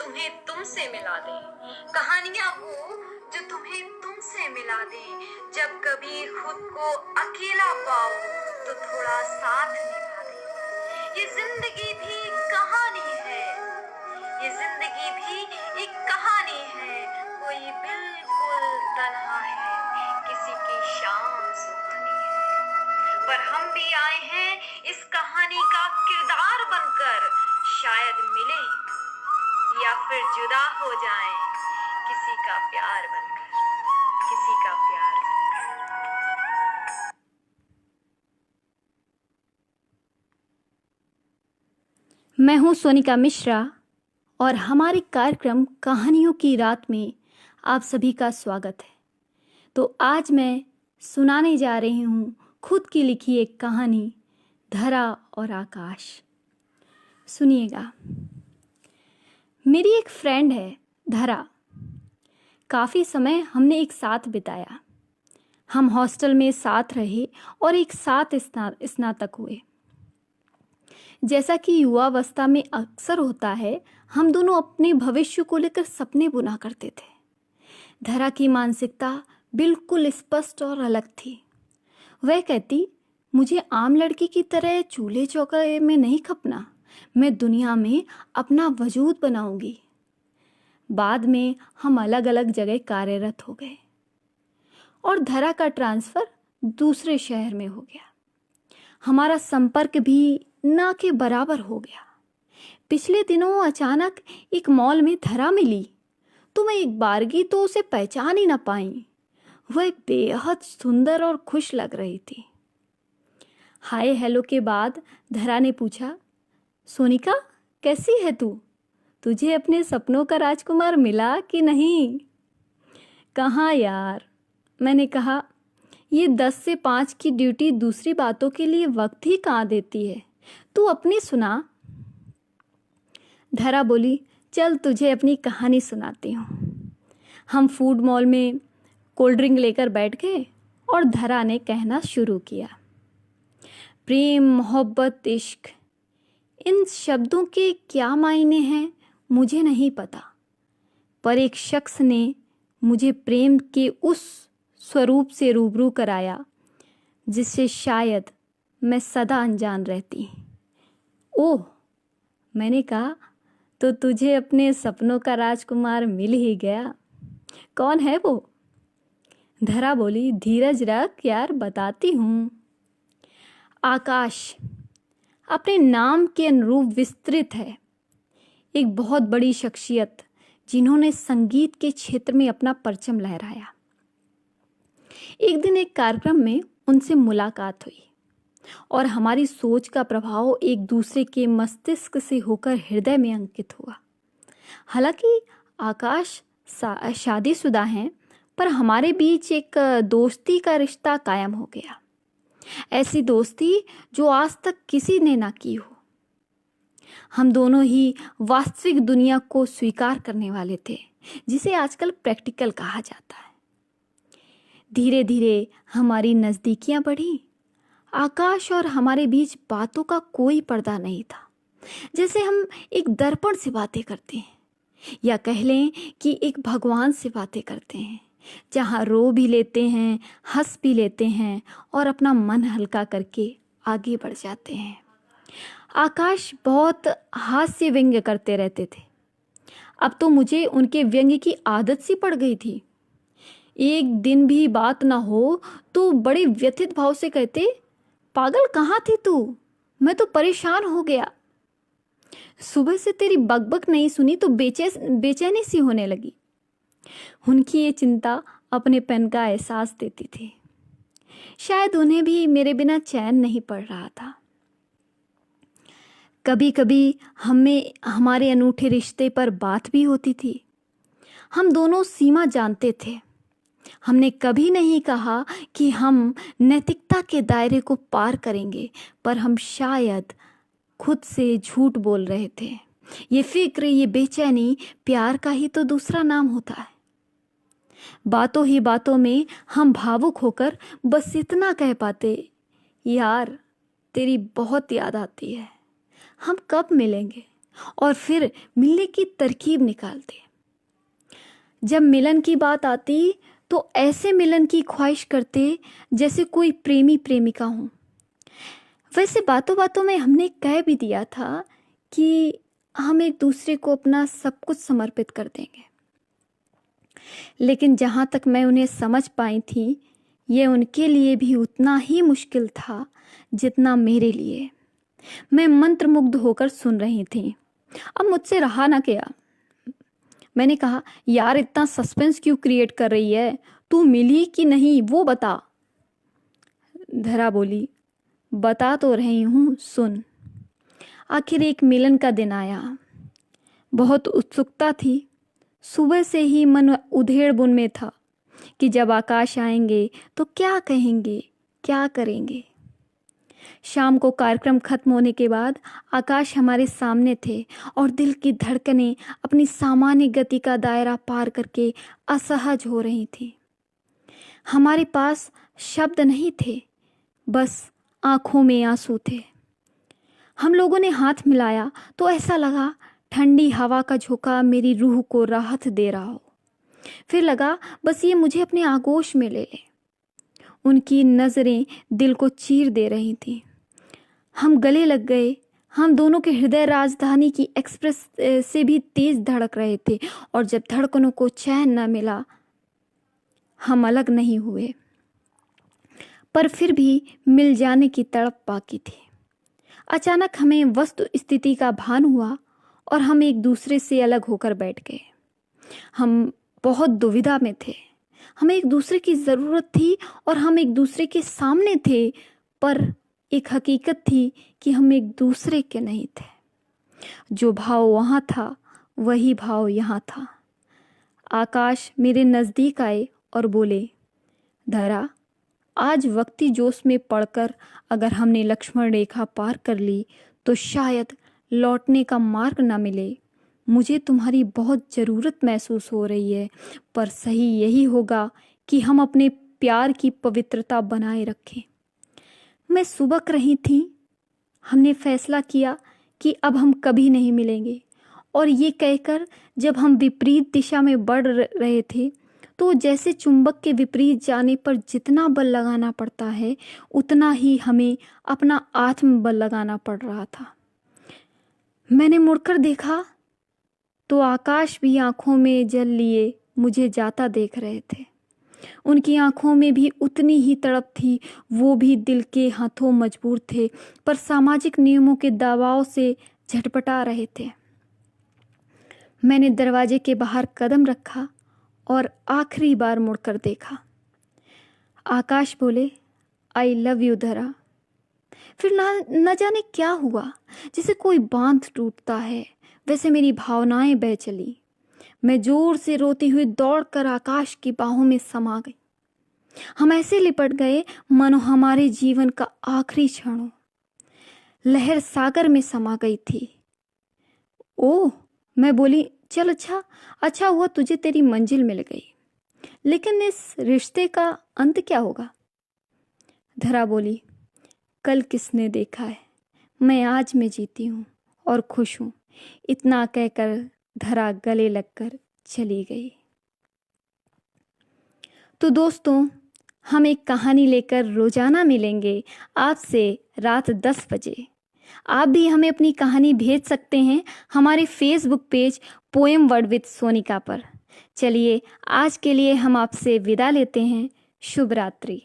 तुम्हें तुमसे मिला दे, कहानियां वो जो तुम्हें तुमसे मिला दे। जब कभी खुद को अकेला पाओ तो थोड़ा साथ निभा दे। ये जिंदगी भी कहानी है, ये जिंदगी भी एक कहानी है। कोई बिल्कुल तन्हा है, किसी की शाम सुहानी है। पर हम भी आए हैं इस कहानी का किरदार बनकर, शायद मिले या फिर जुदा हो जाएं, किसी का प्यार बनकर, किसी का प्यार बनकर। मैं हूँ सोनिका मिश्रा और हमारे कार्यक्रम कहानियों की रात में आप सभी का स्वागत है। तो आज मैं सुनाने जा रही हूँ खुद की लिखी एक कहानी, धरा और आकाश। सुनिएगा। मेरी एक फ्रेंड है धरा। काफ़ी समय हमने एक साथ बिताया। हम हॉस्टल में साथ रहे और एक साथ स्नातक हुए। जैसा कि युवावस्था में अक्सर होता है, हम दोनों अपने भविष्य को लेकर सपने बुना करते थे। धरा की मानसिकता बिल्कुल स्पष्ट और अलग थी। वह कहती, मुझे आम लड़की की तरह चूल्हे चौके में नहीं खपना, मैं दुनिया में अपना वजूद बनाऊंगी। बाद में हम अलग अलग जगह कार्यरत हो गए और धरा का ट्रांसफ़र दूसरे शहर में हो गया। हमारा संपर्क भी ना के बराबर हो गया। पिछले दिनों अचानक एक मॉल में धरा मिली तो मैं एक बारगी तो उसे पहचान ही ना पाई। वह एक बेहद सुंदर और खुश लग रही थी। हाय हेलो के बाद धरा ने पूछा, सोनिका कैसी है तू? तुझे अपने सपनों का राजकुमार मिला कि नहीं? कहाँ यार, मैंने कहा, ये 10 से 5 की ड्यूटी दूसरी बातों के लिए वक्त ही कहाँ देती है। तू अपनी सुना। धरा बोली, चल तुझे अपनी कहानी सुनाती हूँ। हम फूड मॉल में कोल्ड ड्रिंक लेकर बैठ गए और धरा ने कहना शुरू किया। प्रेम, मोहब्बत, इश्क, इन शब्दों के क्या मायने हैं मुझे नहीं पता, पर एक शख्स ने मुझे प्रेम के उस स्वरूप से रूबरू कराया जिससे शायद मैं सदा अनजान रहती। ओह, मैंने कहा, तो तुझे अपने सपनों का राजकुमार मिल ही गया। कौन है वो? धरा बोली, धीरज रख यार, बताती हूँ। आकाश अपने नाम के अनुरूप विस्तृत है। एक बहुत बड़ी शख्सियत जिन्होंने संगीत के क्षेत्र में अपना परचम लहराया। एक दिन एक कार्यक्रम में उनसे मुलाकात हुई और हमारी सोच का प्रभाव एक दूसरे के मस्तिष्क से होकर हृदय में अंकित हुआ। हालांकि आकाश शादीशुदा हैं, पर हमारे बीच एक दोस्ती का रिश्ता कायम हो गया। ऐसी दोस्ती जो आज तक किसी ने ना की हो। हम दोनों ही वास्तविक दुनिया को स्वीकार करने वाले थे, जिसे आजकल प्रैक्टिकल कहा जाता है। धीरे धीरे हमारी नज़दीकियां बढ़ी। आकाश और हमारे बीच बातों का कोई पर्दा नहीं था, जैसे हम एक दर्पण से बातें करते हैं, या कह लें कि एक भगवान से बातें करते हैं, जहाँ रो भी लेते हैं, हंस भी लेते हैं और अपना मन हल्का करके आगे बढ़ जाते हैं। आकाश बहुत हास्य व्यंग्य करते रहते थे। अब तो मुझे उनके व्यंग्य की आदत सी पड़ गई थी। एक दिन भी बात ना हो तो बड़े व्यथित भाव से कहते, पागल कहाँ थी तू? मैं तो परेशान हो गया। सुबह से तेरी बकबक नहीं सुनी तो बेचैनी सी होने लगी। उनकी ये चिंता अपने पेन का एहसास देती थी। शायद उन्हें भी मेरे बिना चैन नहीं पड़ रहा था। कभी कभी हमें हमारे अनूठे रिश्ते पर बात भी होती थी। हम दोनों सीमा जानते थे। हमने कभी नहीं कहा कि हम नैतिकता के दायरे को पार करेंगे, पर हम शायद खुद से झूठ बोल रहे थे। ये फिक्र, ये बेचैनी प्यार का ही तो दूसरा नाम होता है। बातों ही बातों में हम भावुक होकर बस इतना कह पाते, यार तेरी बहुत याद आती है, हम कब मिलेंगे, और फिर मिलने की तरकीब निकालते। जब मिलन की बात आती तो ऐसे मिलन की ख्वाहिश करते जैसे कोई प्रेमी प्रेमिका हो। वैसे बातों बातों में हमने कह भी दिया था कि हम एक दूसरे को अपना सब कुछ समर्पित कर देंगे, लेकिन जहाँ तक मैं उन्हें समझ पाई थी, ये उनके लिए भी उतना ही मुश्किल था जितना मेरे लिए। मैं मंत्रमुग्ध होकर सुन रही थी। अब मुझसे रहा ना गया। मैंने कहा, यार इतना सस्पेंस क्यों क्रिएट कर रही है? तू मिली कि नहीं वो बता। धरा बोली, बता तो रही हूँ, सुन। आखिर एक मिलन का दिन आया। बहुत उत्सुकता थी। सुबह से ही मन उधेड़ बुन में था कि जब आकाश आएंगे तो क्या कहेंगे, क्या करेंगे। शाम को कार्यक्रम खत्म होने के बाद आकाश हमारे सामने थे और दिल की धड़कनें अपनी सामान्य गति का दायरा पार करके असहज हो रही थी। हमारे पास शब्द नहीं थे, बस आंखों में आंसू थे। हम लोगों ने हाथ मिलाया तो ऐसा लगा ठंडी हवा का झोंका मेरी रूह को राहत दे रहा हो। फिर लगा बस ये मुझे अपने आगोश में ले ले। उनकी नज़रें दिल को चीर दे रही थीं। हम गले लग गए। हम दोनों के हृदय राजधानी की एक्सप्रेस से भी तेज धड़क रहे थे और जब धड़कनों को चैन न मिला, हम अलग नहीं हुए, पर फिर भी मिल जाने की तड़प बाकी थी। अचानक हमें वस्तु स्थिति का भान हुआ और हम एक दूसरे से अलग होकर बैठ गए। हम बहुत दुविधा में थे। हमें एक दूसरे की ज़रूरत थी और हम एक दूसरे के सामने थे, पर एक हकीकत थी कि हम एक दूसरे के नहीं थे। जो भाव वहाँ था वही भाव यहाँ था। आकाश मेरे नज़दीक आए और बोले, धरा, आज वक्ती जोश में पड़कर अगर हमने लक्ष्मण रेखा पार कर ली तो शायद लौटने का मार्ग ना मिले। मुझे तुम्हारी बहुत ज़रूरत महसूस हो रही है, पर सही यही होगा कि हम अपने प्यार की पवित्रता बनाए रखें। मैं सुबक रही थी। हमने फैसला किया कि अब हम कभी नहीं मिलेंगे, और ये कहकर जब हम विपरीत दिशा में बढ़ रहे थे तो जैसे चुंबक के विपरीत जाने पर जितना बल लगाना पड़ता है उतना ही हमें अपना आत्मबल लगाना पड़ रहा था। मैंने मुड़कर देखा तो आकाश भी आंखों में जल लिए मुझे जाता देख रहे थे। उनकी आंखों में भी उतनी ही तड़प थी। वो भी दिल के हाथों मजबूर थे, पर सामाजिक नियमों के दबाव से झटपटा रहे थे। मैंने दरवाजे के बाहर कदम रखा और आखिरी बार मुड़कर देखा। आकाश बोले, आई लव यू धरा। फिर न जाने क्या हुआ, जैसे कोई बांध टूटता है वैसे मेरी भावनाएं बह चली। मैं जोर से रोती हुई दौड़कर आकाश की बाहों में समा गई। हम ऐसे लिपट गए मानो हमारे जीवन का आखिरी क्षण हो। लहर सागर में समा गई थी। ओह, मैं बोली, चल अच्छा हुआ तुझे तेरी मंजिल मिल गई, लेकिन इस रिश्ते का अंत क्या होगा? धरा बोली, कल किसने देखा है, मैं आज में जीती हूँ और खुश हूँ। इतना कहकर धरा गले लगकर चली गई। तो दोस्तों, हम एक कहानी लेकर रोजाना मिलेंगे आपसे रात 10 बजे। आप भी हमें अपनी कहानी भेज सकते हैं हमारे Facebook page poem word with Sonika पर। चलिए, आज के लिए हम आपसे विदा लेते हैं। शुभ रात्रि।